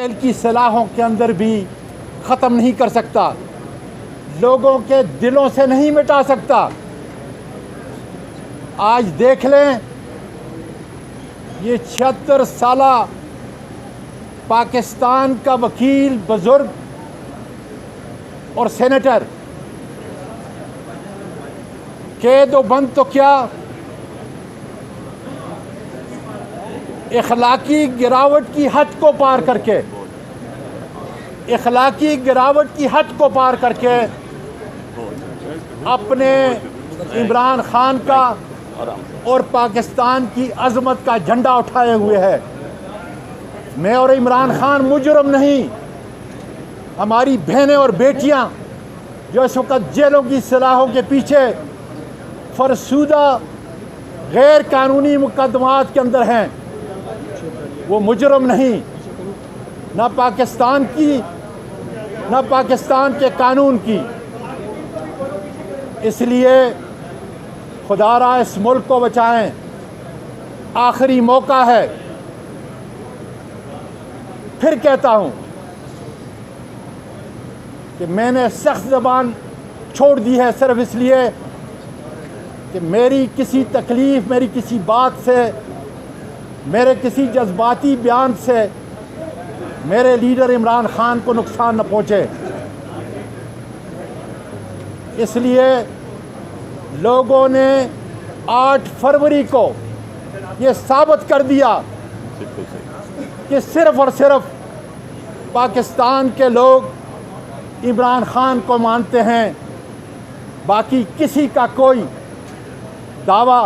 खेल की सलाहों के अंदर भी ख़त्म नहीं कर सकता, लोगों के दिलों से नहीं मिटा सकता। आज देख लें, ये 76 साला पाकिस्तान का वकील, बुजुर्ग और सेनेटर कैद व बंद तो क्या, इखलाकी गिरावट की हद को पार करके, इखलाकी गिरावट की हद को पार करके अपने इमरान खान का और पाकिस्तान की अजमत का झंडा उठाए हुए है। मैं और इमरान खान मुजरम नहीं, हमारी बहनें और बेटियां जो इस वक्त जेलों की सलाहों के पीछे फरसूदा गैर कानूनी मुकदमात के अंदर हैं, वो मुजरम नहीं, ना पाकिस्तान की ना पाकिस्तान के कानून की। इसलिए खुदारा इस मुल्क को बचाएं, आखिरी मौका है। फिर कहता हूं कि मैंने सख्त ज़बान छोड़ दी है सिर्फ इसलिए कि मेरी किसी तकलीफ़, मेरी किसी बात से, मेरे किसी जज्बाती बयान से मेरे लीडर इमरान खान को नुकसान न पहुंचे। इसलिए लोगों ने 8 फरवरी को ये साबित कर दिया कि सिर्फ और सिर्फ पाकिस्तान के लोग इमरान खान को मानते हैं, बाकी किसी का कोई दावा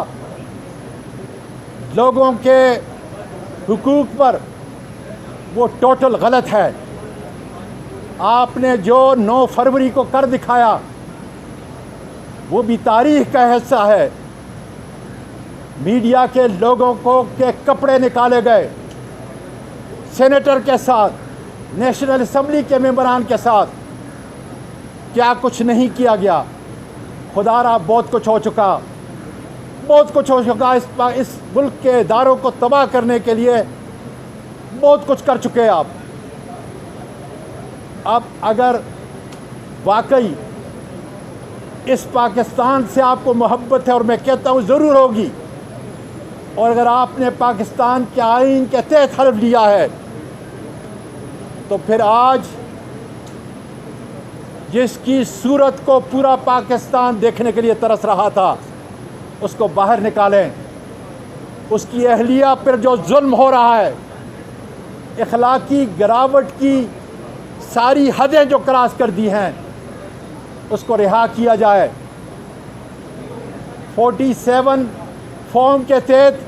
लोगों के हुकूक पर वो टोटल गलत है। आपने जो 9 फरवरी को कर दिखाया वो भी तारीख का हिस्सा है। मीडिया के लोगों को के कपड़े निकाले गए, सेनेटर के साथ, नेशनल असेंबली के मेंबरान के साथ क्या कुछ नहीं किया गया। खुदारा बहुत कुछ हो चुका, बहुत कुछ हो चुका। इस मुल्क के इदारों को तबाह करने के लिए बहुत कुछ कर चुके हैं आप। अब अगर वाकई इस पाकिस्तान से आपको मोहब्बत है, और मैं कहता हूँ ज़रूर होगी, और अगर आपने पाकिस्तान के आईन के तहत हल्फ लिया है, तो फिर आज जिसकी सूरत को पूरा पाकिस्तान देखने के लिए तरस रहा था, उसको बाहर निकालें। उसकी अहलिया पर जो जुल्म हो रहा है, इखलाकी गिरावट की सारी हदें जो क्रॉस कर दी हैं, उसको रिहा किया जाए। 47 फॉर्म के तहत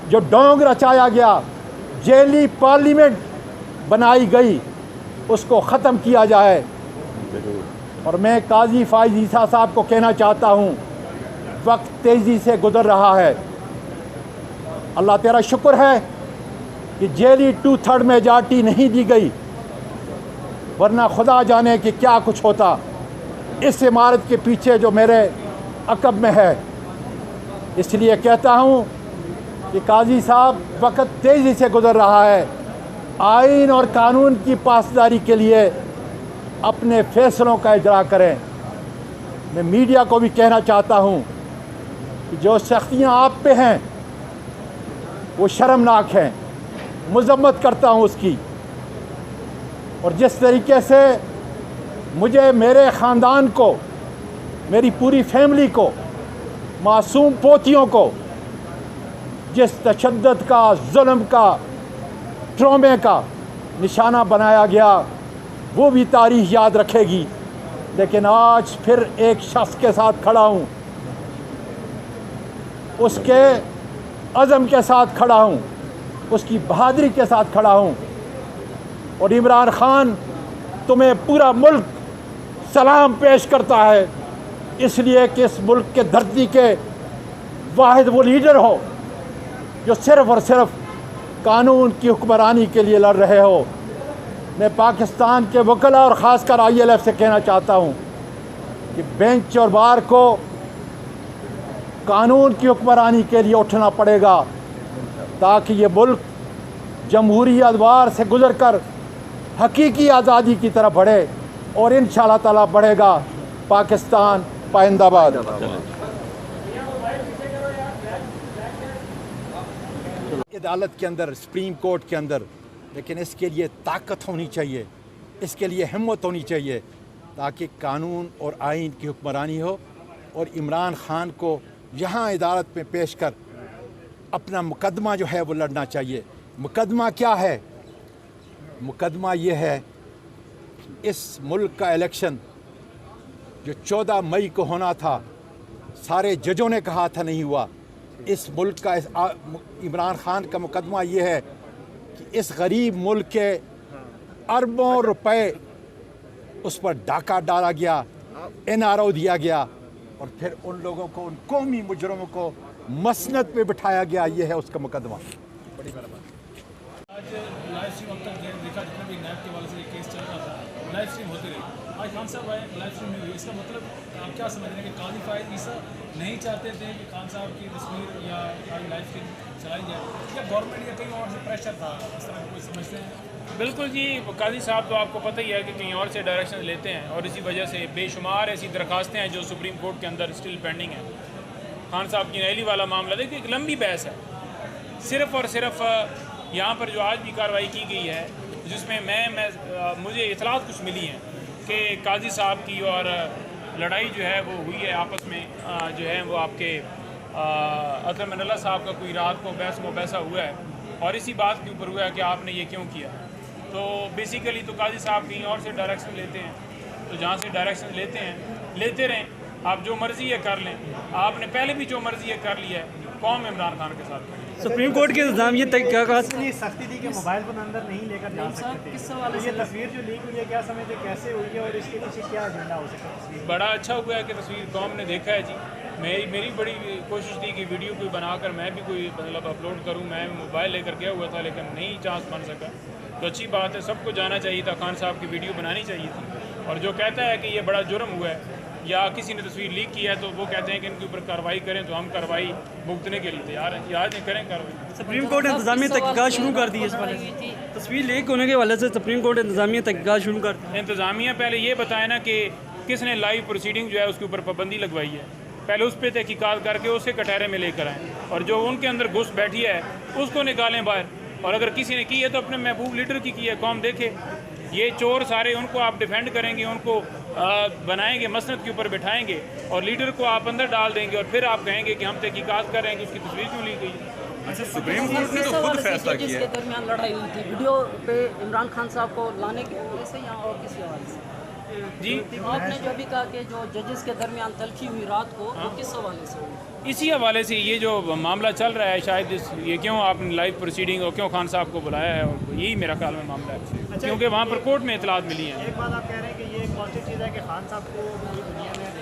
जो ढोंग रचाया गया, जेली पार्लियामेंट बनाई गई, उसको ख़त्म किया जाए। और मैं काजी फाइज ईसा साहब को कहना चाहता हूँ, वक्त तेज़ी से गुजर रहा है। अल्लाह तेरा शुक्र है कि जेली 2/3 मेजॉरिटी नहीं दी गई, वरना खुदा जाने कि क्या कुछ होता इस इमारत के पीछे जो मेरे अकब में है। इसलिए कहता हूँ कि काजी साहब, वक्त तेज़ी से गुजर रहा है। आइन और कानून की पासदारी के लिए अपने फ़ैसलों का इजरा करें। मैं मीडिया को भी कहना चाहता हूँ कि जो सख्तियाँ आप पे हैं वो शर्मनाक हैं, मज़म्मत करता हूँ उसकी। और जिस तरीके से मुझे, मेरे ख़ानदान को, मेरी पूरी फैमिली को, मासूम पोतियों को जिस तशद्दुद का, जुल्म का, ट्रॉमे का निशाना बनाया गया, वो भी तारीख़ याद रखेगी। लेकिन आज फिर एक शख्स के साथ खड़ा हूँ, उसके अज़म के साथ खड़ा हूँ, उसकी बहादुरी के साथ खड़ा हूँ। और इमरान खान, तुम्हें पूरा मुल्क सलाम पेश करता है, इसलिए कि इस मुल्क के धरती के वाहिद वो लीडर हो जो सिर्फ़ और सिर्फ कानून की हुक्मरानी के लिए लड़ रहे हो। मैं पाकिस्तान के वकला और ख़ासकर ILF से कहना चाहता हूँ कि बेंच और बार को कानून की हुक्मरानी के लिए उठना पड़ेगा, ताकि ये मुल्क जमहूरी अदवार से गुज़र कर हकीकी आज़ादी की तरफ बढ़े और इंशाअल्लाह ताला बढ़ेगा पाकिस्तान पाइंदाबाद। अदालत के अंदर, सुप्रीम कोर्ट के अंदर, लेकिन इसके लिए ताकत होनी चाहिए, इसके लिए हिम्मत होनी चाहिए ताकि कानून और आइन की हुक्मरानी हो और इमरान खान को यहाँ अदालत में पेश कर अपना मुकदमा जो है वो लड़ना चाहिए। मुकदमा क्या है? मुकदमा ये है इस मुल्क का इलेक्शन जो 14 मई को होना था, सारे जजों ने कहा था नहीं हुआ। इस मुल्क का इमरान खान का मुकदमा ये है कि इस गरीब मुल्क के अरबों रुपए उस पर डाका डाला गया, NRO दिया गया और फिर उन लोगों को, उन कौमी मुजरमों को मसनद पे बिठाया गया। ये है उसका मुकदमा। बड़ी बात आज लाइव स्ट्रीम अब तक देखा, जितने भी नैब के वाले से केस चल रहा था, लाइव स्ट्रीम होती रही। आज खान साहब आए, लाइव स्ट्रीम नहीं हुई। इसका मतलब आप क्या समझ रहे हैं कि काजी फायद ईसा नहीं चाहते थे कि खान साहब की तस्वीर या लाइव स्ट्रीम चलाई जाए, या गवर्नमेंट या कहीं और से प्रेशर था, इस तरह कोई समझते हैं? बिल्कुल जी, काजी साहब तो आपको पता ही है कि कहीं और से डायरेक्शन लेते हैं और इसी वजह से बेशुमार ऐसी दरखास्तें हैं जो सुप्रीम कोर्ट के अंदर स्टिल पेंडिंग हैं। खान साहब की नैली वाला मामला देखिए, एक लंबी बहस है। सिर्फ़ और सिर्फ यहाँ पर जो आज भी कार्रवाई की गई है, जिसमें मुझे इतलात कुछ मिली हैं कि काजी साहब की और लड़ाई जो है वो हुई है आपस में, जो है वो आपके अतर मनल्ला साहब का कोई रात को बहस मुबैसा हुआ है और इसी बात के ऊपर हुआ है कि आपने ये क्यों किया। तो बेसिकली तो काजी साहब कहीं और से डायरेक्शन लेते हैं, तो जहाँ से डायरेक्शन लेते हैं लेते रहें, आप जो मर्ज़ी है कर लें। आपने पहले भी जो मर्ज़ी है कर लिया है, कौम इमरान खान के साथ। सुप्रीम कोर्ट के इंतजाम ये तक क्या कहा, सख्ती थी कि मोबाइल फोन अंदर नहीं लेकर जा सकते थे। तो ये तस्वीर जो लीक हुई है, क्या समझते कैसे हुई है और इसके पीछे क्या एजेंडा हो सकता है? बड़ा अच्छा हुआ है कि तस्वीर कौम ने देखा है जी। मेरी बड़ी कोशिश थी कि वीडियो कोई बनाकर मैं भी कोई मतलब अपलोड करूं। मैं मोबाइल लेकर गया हुआ था लेकिन नहीं चांस बन सका। तो अच्छी बात है, सबको जाना चाहिए था, खान साहब की वीडियो बनानी चाहिए थी। और जो कहता है कि ये बड़ा जुर्म हुआ है या किसी ने तस्वीर लीक की है, तो वो कहते हैं कि इनके ऊपर कार्रवाई करें, तो हम कार्रवाई भुगतने के लिए तैयार हैं। आज नहीं करें कार्रवाई। सुप्रीम कोर्ट इंतजामिया तहकीकात शुरू कर दी है इस वाले से, तस्वीर लीक होने के वाले से सुप्रीम कोर्ट इंतजामिया तहकीकात शुरू कर दी। इंतज़ामिया पहले ये बताए ना कि किसने लाइव प्रोसीडिंग जो है उसके ऊपर पाबंदी लगवाई है, पहले उस पर तहकीकात करके उसके कटहरे में लेकर आएँ और जो उनके अंदर घुस बैठी है उसको निकालें बाहर। और अगर किसी ने की है तो अपने महबूब लीडर की है, कौम देखे। ये चोर सारे, उनको आप डिफेंड करेंगे, उनको बनाएंगे, मसनद के ऊपर बिठाएंगे और लीडर को आप अंदर डाल देंगे और फिर आप कहेंगे कि हम तहकीकात कर रहे हैं कि उसकी तस्वीर क्यों ली गई। अच्छा, सुप्रीम कोर्ट ने तो खुद फैसला किया जिसके दरमियान लड़ाई हुई थी, वीडियो पे इमरान खान साहब को लाने के वजह से या और किसी हवाले से? जी, आपने जो भी कहा कि जो जजेस के दरमियान तलखी हुई रात को, वो किस हवाले से हुई? इसी हवाले से ये जो मामला चल रहा है, शायद ये क्यों आपने लाइव प्रोसीडिंग और क्यों खान साहब को बुलाया है, और यही मेरा ख्याल में मामला है। क्योंकि वहाँ पर कोर्ट में इतलात मिली है। एक बात आप कह रहे हैं कि ये एक पॉजिटिव चीज़ है कि खान साहब को पूरी दुनिया में